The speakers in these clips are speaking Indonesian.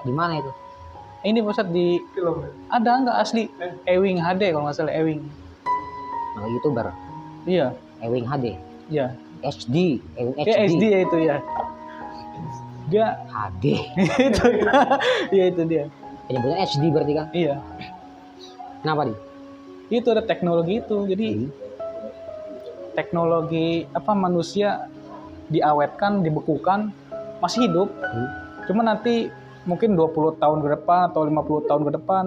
Di mana itu? Ini Ustadz di Film. ada nggak asli Ewing HD kalau nggak salah Ewing. Oh, YouTuber. Iya, Ewing HD. iya. HD. Ewing Ya HD. SD ya itu ya. Dia HD. itu ya itu dia. Penyebutan HD berarti kan? Iya. Kenapa nih? Itu ada teknologi itu. Jadi teknologi apa manusia diawetkan, dibekukan masih hidup. Cuma nanti mungkin 20 tahun ke depan atau 50 tahun ke depan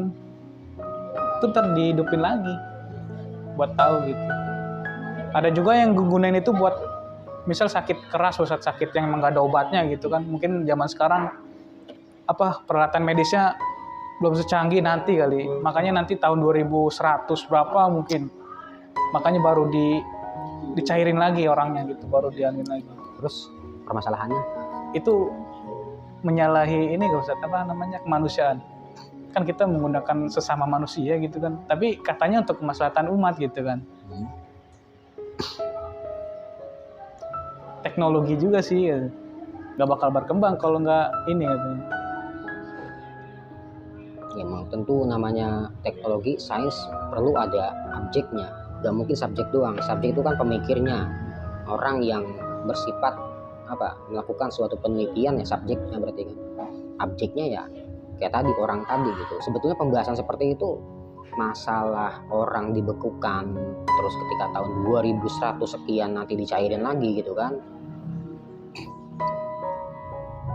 itu ntar dihidupin lagi buat tahu gitu. Ada juga yang gunain itu buat misal sakit keras, pusat sakit yang emang gak ada obatnya gitu kan. Mungkin zaman sekarang apa peralatan medisnya belum secanggih nanti kali. Makanya nanti tahun 2100 berapa mungkin. Makanya baru dicairin lagi orangnya gitu, baru dianin lagi. Terus permasalahannya? Itu menyalahi ini gak usah apa namanya kemanusiaan. Kan kita menggunakan sesama manusia gitu kan. Tapi katanya untuk kemaslahatan umat gitu kan. Teknologi juga sih ya. Gak bakal berkembang kalau nggak ini katanya. Ya memang tentu namanya teknologi, sains perlu ada objeknya. Gak mungkin subjek doang. Subjek itu kan pemikirnya. Orang yang bersifat melakukan suatu penelitian ya subjeknya berarti kan. Objeknya ya kayak tadi orang tadi gitu. Sebetulnya pembahasan seperti itu masalah orang dibekukan terus ketika tahun 2100 sekian nanti dicairin lagi gitu kan.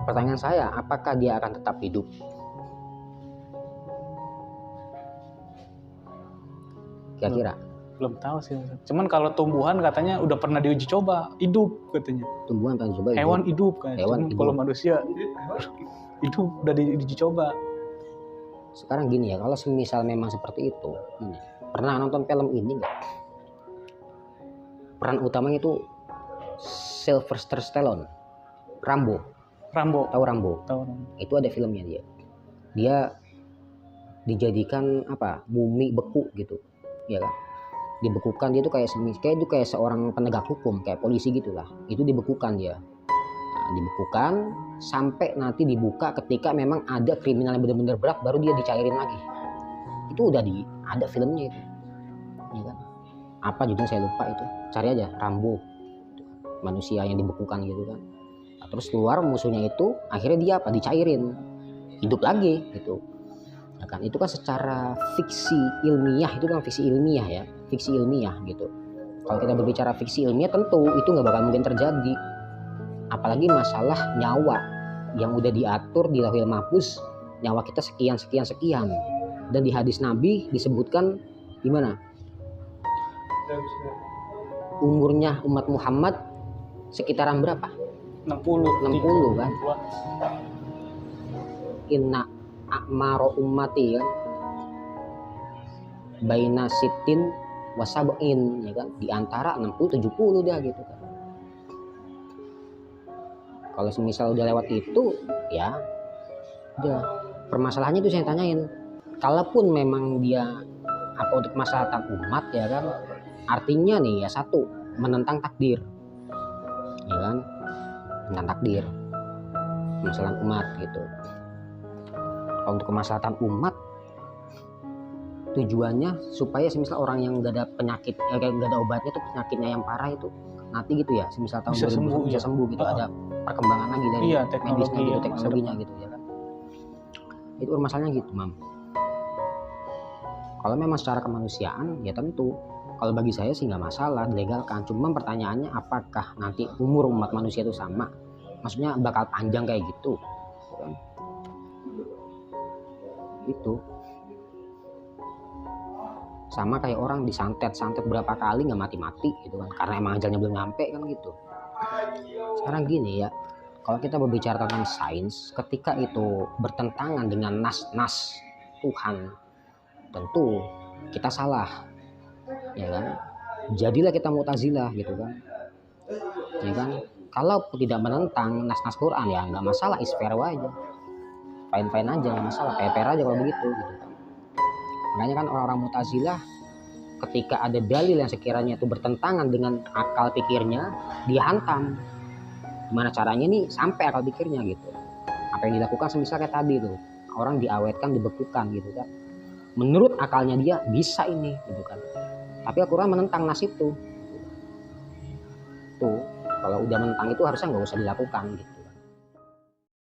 Pertanyaan saya, apakah dia akan tetap hidup? Kira-kira? Belum tahu sih. Cuman kalau tumbuhan katanya udah pernah diuji coba hidup katanya. Tumbuhan kan coba Hewan hidup kan. Hewan hidup. Kalau manusia hidup udah diuji coba. Sekarang gini ya, kalau semisal memang seperti itu, pernah nonton film ini nggak? Peran utamanya itu Sylvester Stallone, Rambo. Tahu Rambo? Tahu. Itu ada filmnya dia. Dia dijadikan mumi beku gitu, ya kan? Dibekukan dia tuh kayak seorang penegak hukum, kayak polisi gitulah. Itu dibekukan dia. Dibekukan sampai nanti dibuka ketika memang ada kriminal yang benar-benar berat, baru dia dicairin lagi. Itu udah ada filmnya itu, ya kan? Apa judulnya saya lupa itu. Cari aja Rambo, manusia yang dibekukan gitu kan. Nah, terus keluar musuhnya itu, akhirnya dia dicairin, hidup lagi gitu. Ya kan? Itu kan secara fiksi ilmiah, itu kan fiksi ilmiah ya, fiksi ilmiah gitu. Kalau kita berbicara fiksi ilmiah tentu itu nggak bakal mungkin terjadi. Apalagi masalah nyawa yang udah diatur di Lauhul Mahfuz, nyawa kita sekian dan di hadis Nabi disebutkan gimana umurnya umat Muhammad sekitaran berapa? 60 kan. Inna a'maro ummati kan baina sitin wasab'in, ya kan, di antara 60-70 dah gitu kan. Kalau semisal udah lewat itu ya udah, permasalahannya itu saya tanyain, kalaupun memang dia untuk kemaslahatan umat ya kan, artinya nih ya satu, menentang takdir, ya kan, menentang takdir kemaslahatan umat gitu. Kalau untuk kemaslahatan umat tujuannya supaya semisal orang yang gak ada penyakit gak ada obatnya tuh, penyakitnya yang parah itu nanti gitu ya, semisal tahun bisa 2000 bisa sembuh gitu. Ada perkembangan lagi dari medisnya gitu, teknologinya gitu ya kan. Itu masalahnya gitu, Mam. Kalau memang secara kemanusiaan ya tentu, kalau bagi saya sih nggak masalah dilegalkan. Cuma pertanyaannya apakah nanti umur umat manusia itu sama, maksudnya bakal panjang kayak gitu kan? Itu sama kayak orang disantet berapa kali nggak mati gitu kan, karena emang ajalnya belum nyampe kan gitu. Sekarang gini ya, kalau kita berbicara tentang sains, ketika itu bertentangan dengan nas-nas Tuhan, tentu kita salah, ya kan? Jadilah kita Mu'tazilah gitu kan, ya kan? Kalau tidak menentang nas-nas Quran ya nggak masalah, is fair aja, fine aja, nggak masalah, fair aja kalau begitu gitu. Makanya kan orang-orang Mu'tazilah ketika ada dalil yang sekiranya itu bertentangan dengan akal pikirnya, dia hantam. Gimana caranya nih sampai akal pikirnya gitu. Apa yang dilakukan semisal kayak tadi tuh, orang diawetkan, dibekukan gitu kan. Menurut akalnya dia bisa ini gitu kan. Tapi Al-Quran menentang nasib tuh. Tuh, kalau udah menentang itu harusnya nggak usah dilakukan gitu.